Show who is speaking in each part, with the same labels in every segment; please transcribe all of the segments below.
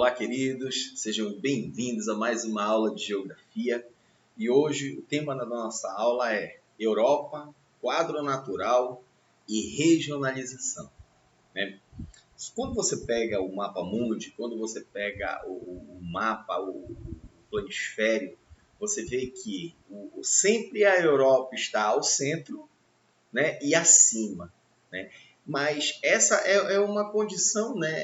Speaker 1: Olá, queridos, sejam bem-vindos a mais uma aula de Geografia. E hoje o tema da nossa aula é Europa, quadro natural e regionalização, né? Quando você pega o mapa mundi, quando você pega o mapa, o planisfério, você vê que sempre a Europa está ao centro, né, e acima, né? Mas essa é uma condição, né,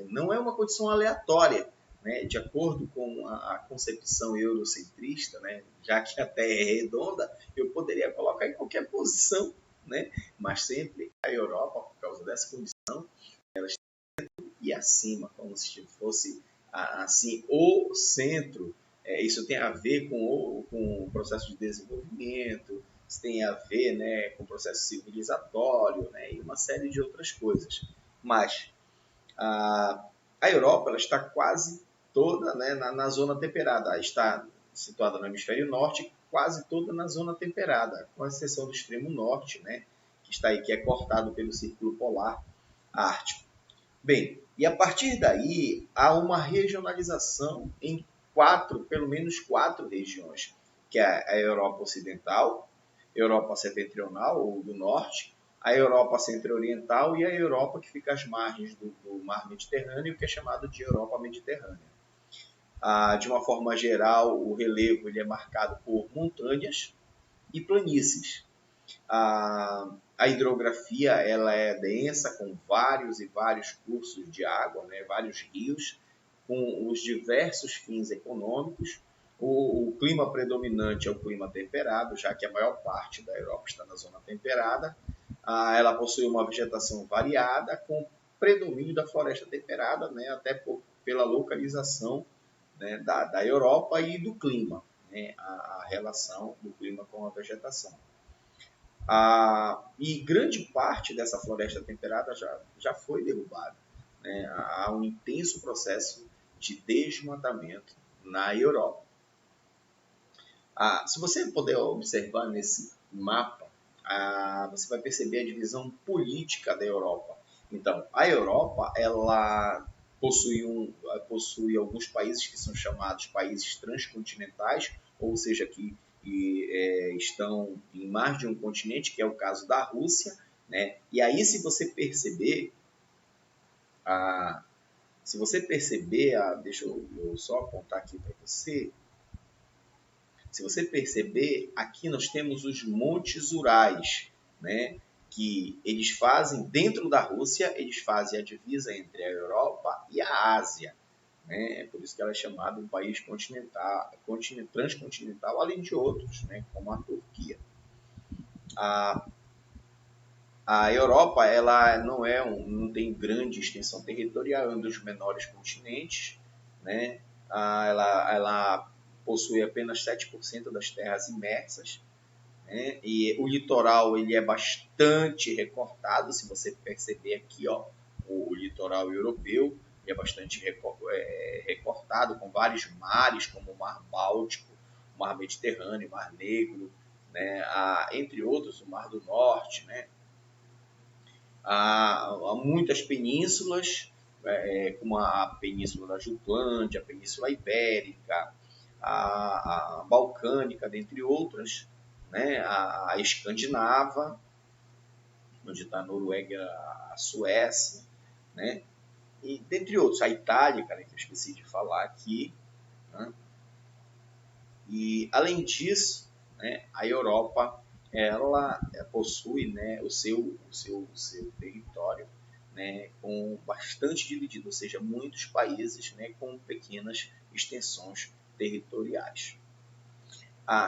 Speaker 1: não é uma condição aleatória, né, de acordo com a concepção eurocentrista, né, já que a Terra é redonda, eu poderia colocar em qualquer posição, né, mas sempre a Europa, por causa dessa condição, ela está e acima, como se fosse assim o centro. Isso tem a ver com o processo de desenvolvimento, isso tem a ver, né, com o processo civilizatório, né, e uma série de outras coisas. Mas a Europa ela está quase toda, né, na zona temperada, está situada no hemisfério norte, quase toda na zona temperada, com exceção do extremo norte, né, que está aí, que é cortado pelo Círculo Polar Ártico. Bem, e a partir daí há uma regionalização em pelo menos quatro regiões, que é a Europa Ocidental, Europa Setentrional ou do Norte, a Europa Centro-Oriental e a Europa que fica às margens do Mar Mediterrâneo, que é chamado de Europa Mediterrânea. De uma forma geral, o relevo ele é marcado por montanhas e planícies. A hidrografia ela é densa, com vários e vários cursos de água, né, vários rios, com os diversos fins econômicos. O clima predominante é o clima temperado, já que a maior parte da Europa está na zona temperada. Ela possui uma vegetação variada, com predomínio da floresta temperada, né, até pela localização, né, da Europa e do clima, né, a relação do clima com a vegetação. E grande parte dessa floresta temperada já foi derrubada, né? Há um intenso processo de desmatamento na Europa. Se você puder observar nesse mapa, você vai perceber a divisão política da Europa. Então, a Europa ela possui alguns países que são chamados países transcontinentais, ou seja, que estão em mais de um continente, que é o caso da Rússia, né? E aí, se você perceber, deixa eu só apontar aqui para você. Se você perceber, aqui nós temos os Montes Urais, né? Que eles fazem, dentro da Rússia, eles fazem a divisa entre a Europa e a Ásia. Né? É por isso que ela é chamada um país transcontinental, além de outros, né? Como a Turquia. A Europa ela não tem grande extensão territorial, é um dos menores continentes, né? Ela possui apenas 7% das terras imersas, né? E o litoral ele é bastante recortado, se você perceber aqui, ó, o litoral europeu é bastante recortado, com vários mares, como o Mar Báltico, o Mar Mediterrâneo, o Mar Negro, né? Entre outros, o Mar do Norte, né? Há muitas penínsulas, como a Península da Jutlândia, a Península Ibérica, a Balcânica, dentre outras, né? A Escandinava, onde está a Noruega, a Suécia, né? E dentre outros, a Itália, cara, que eu esqueci de falar aqui, né? E além disso, né, a Europa ela possui, né, o seu território, né, com bastante dividido, ou seja, muitos países, né, com pequenas extensões territoriais.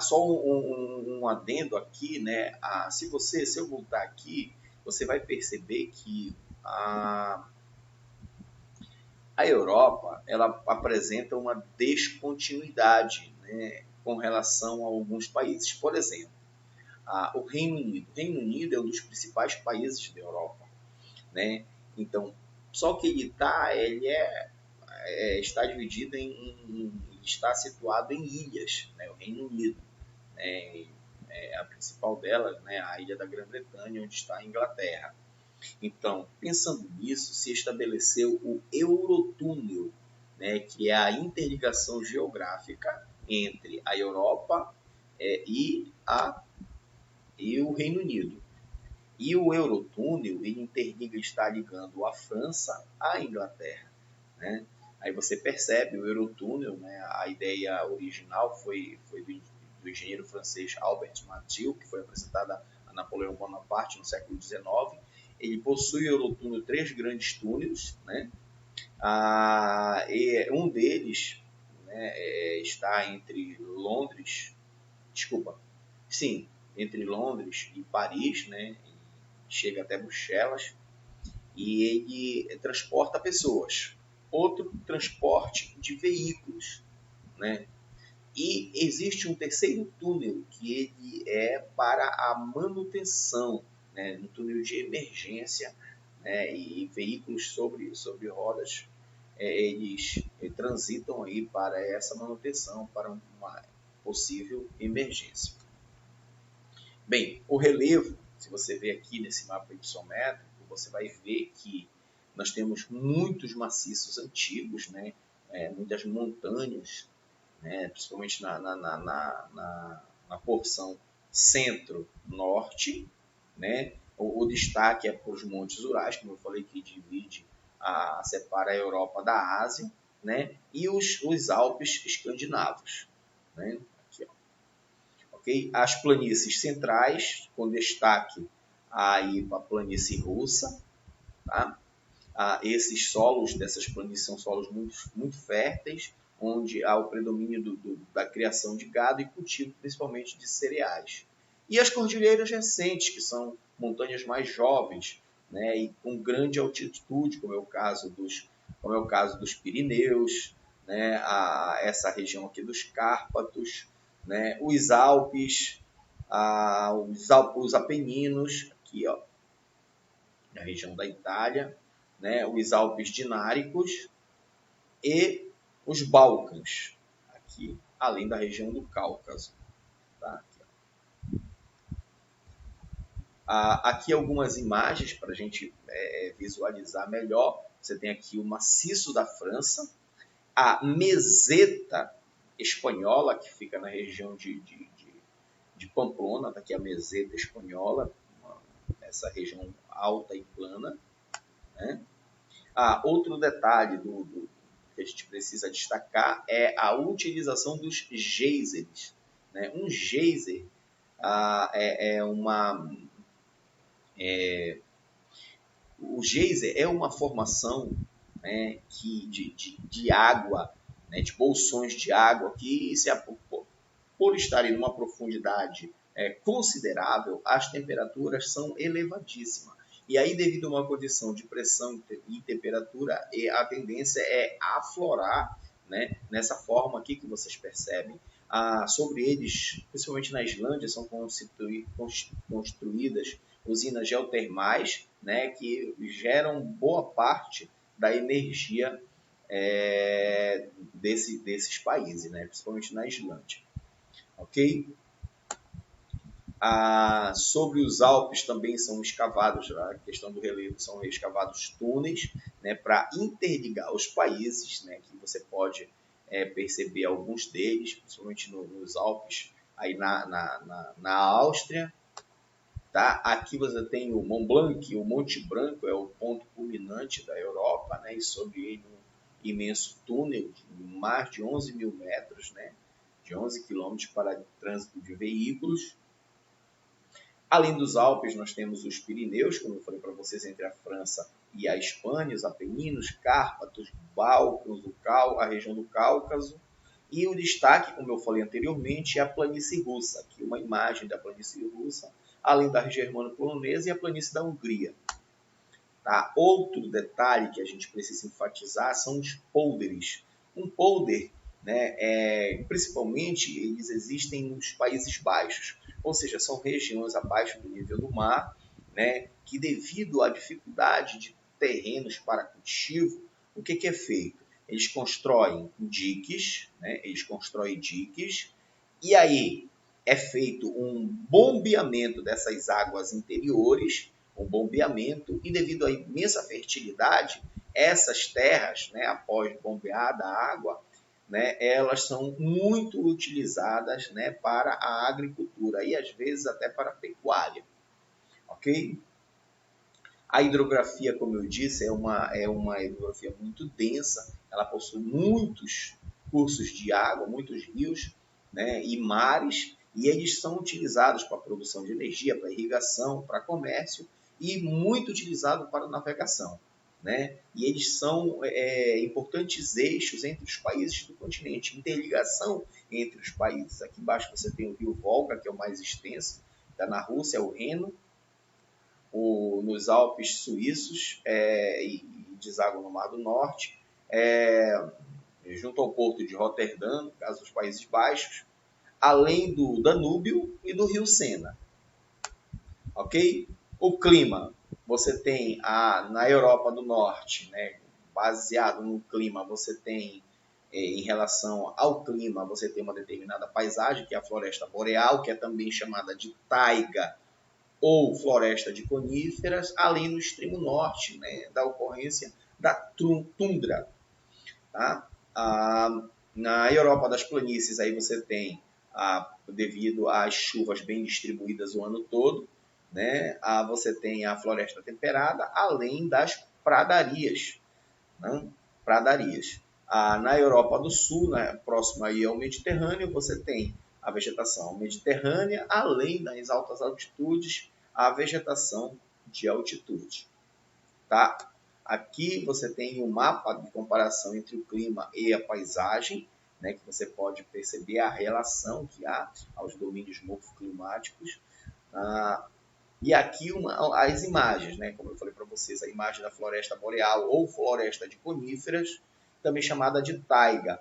Speaker 1: Só um adendo aqui, né? Se eu voltar aqui, você vai perceber que a Europa ela apresenta uma descontinuidade, né, com relação a alguns países. Por exemplo, o Reino Unido. O Reino Unido é um dos principais países da Europa, né? Então, só que ele está dividido está situado em ilhas, né? O Reino Unido, né? A principal delas, né? A ilha da Grã-Bretanha, onde está a Inglaterra. Então, pensando nisso, se estabeleceu o Eurotúnel, né, que é a interligação geográfica entre a Europa e o Reino Unido. E o Eurotúnel, ele interliga, está ligando a França à Inglaterra, né? Aí você percebe o Eurotúnel, né? A ideia original foi do engenheiro francês Albert Martel, que foi apresentada a Napoleão Bonaparte no século XIX. Ele possui o Eurotúnel 3 grandes túneis, né? E um deles, né, está entre Londres, entre Londres e Paris, né? Chega até Bruxelas, e ele transporta pessoas. Outro, transporte de veículos, né? E existe um terceiro túnel que ele é para a manutenção, né? Um túnel de emergência, né? E veículos sobre rodas, eles transitam aí para essa manutenção, para uma possível emergência. Bem, o relevo, se você ver aqui nesse mapa isométrico, você vai ver que nós temos muitos maciços antigos, né? Muitas montanhas, né? Principalmente na porção centro-norte, né? O destaque é para os Montes Urais, como eu falei, que separa a Europa da Ásia, né? E os Alpes escandinavos, né? Aqui, ó. Okay? As planícies centrais, com destaque aí para a planície russa, tá? Esses solos dessas planícies são solos muito férteis, onde há o predomínio da criação de gado e cultivo, principalmente de cereais. E as cordilheiras recentes, que são montanhas mais jovens, né, e com grande altitude, como é o caso dos Pirineus, né, essa região aqui dos Cárpatos, né, os Alpes, os Apeninos, aqui, ó, na região da Itália, né, os Alpes Dináricos e os Balcãs, aqui, além da região do Cáucaso. Tá? Aqui algumas imagens para a gente visualizar melhor. Você tem aqui o maciço da França, a meseta espanhola, que fica na região de Pamplona, está aqui a meseta espanhola, essa região alta e plana, né? Outro detalhe que a gente precisa destacar é a utilização dos geysers, né? Um geyser o geyser é uma formação, né, de água, né, de bolsões de água que, por estarem numa profundidade considerável, as temperaturas são elevadíssimas. E aí, devido a uma condição de pressão e temperatura, a tendência é aflorar, né, nessa forma aqui que vocês percebem. Sobre eles, principalmente na Islândia, são construídas usinas geotermais, né, que geram boa parte da energia desses países, né, principalmente na Islândia. Ok? Sobre os Alpes também são escavados, a questão do relevo, são escavados túneis, né, para interligar os países, né, que você pode perceber alguns deles, principalmente nos Alpes, aí na Áustria. Tá? Aqui você tem o Mont Blanc, o Monte Branco é o ponto culminante da Europa, né, e sobre ele um imenso túnel de mais de 11 mil metros, né, de 11 quilômetros para trânsito de veículos. Além dos Alpes, nós temos os Pirineus, como eu falei para vocês, entre a França e a Espanha, os Apeninos, Cárpatos, Balcãs, a região do Cáucaso. E o destaque, como eu falei anteriormente, é a planície russa. Aqui uma imagem da planície russa, além da germano-polonesa e a planície da Hungria. Tá? Outro detalhe que a gente precisa enfatizar são os polders. Um polder, né, principalmente, eles existem nos Países Baixos, ou seja, são regiões abaixo do nível do mar, né, que devido à dificuldade de terrenos para cultivo, o que é feito? Eles constroem diques, né, e aí é feito um bombeamento dessas águas interiores um bombeamento, e devido à imensa fertilidade, essas terras, né, após bombeada a água, né, elas são muito utilizadas, né, para a agricultura e às vezes até para a pecuária, ok? A hidrografia, como eu disse, é uma hidrografia muito densa, ela possui muitos cursos de água, muitos rios, né, e mares, e eles são utilizados para a produção de energia, para irrigação, para comércio e muito utilizados para navegação. Né? E eles são importantes eixos entre os países do continente, interligação entre os países. Aqui embaixo você tem o rio Volga, que é o mais extenso, está na Rússia, é o Reno, nos Alpes suíços e deságua no Mar do Norte, junto ao porto de Roterdã, no caso dos Países Baixos, além do Danúbio e do rio Sena. Ok? O clima, você tem na Europa do Norte, né, baseado no clima, você tem, em relação ao clima, você tem uma determinada paisagem, que é a floresta boreal, que é também chamada de taiga ou floresta de coníferas, além no extremo norte, né, da ocorrência da tundra. Tá? Na Europa das planícies, aí você tem, devido às chuvas bem distribuídas o ano todo, né, você tem a floresta temperada, além das pradarias. Né? Pradarias. Na Europa do Sul, né, próximo aí ao Mediterrâneo, você tem a vegetação mediterrânea, além das altas altitudes, a vegetação de altitude. Tá? Aqui você tem um mapa de comparação entre o clima e a paisagem, né, que você pode perceber a relação que há aos domínios morfoclimáticos. E aqui as imagens, né, como eu falei para vocês, a imagem da floresta boreal ou floresta de coníferas, também chamada de taiga.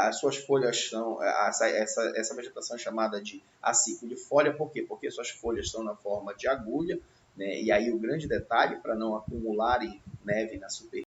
Speaker 1: As suas folhas são, essa vegetação é chamada de acicolifolha, por quê? Porque suas folhas são na forma de agulha, né? E aí o grande detalhe, para não acumularem neve na superfície,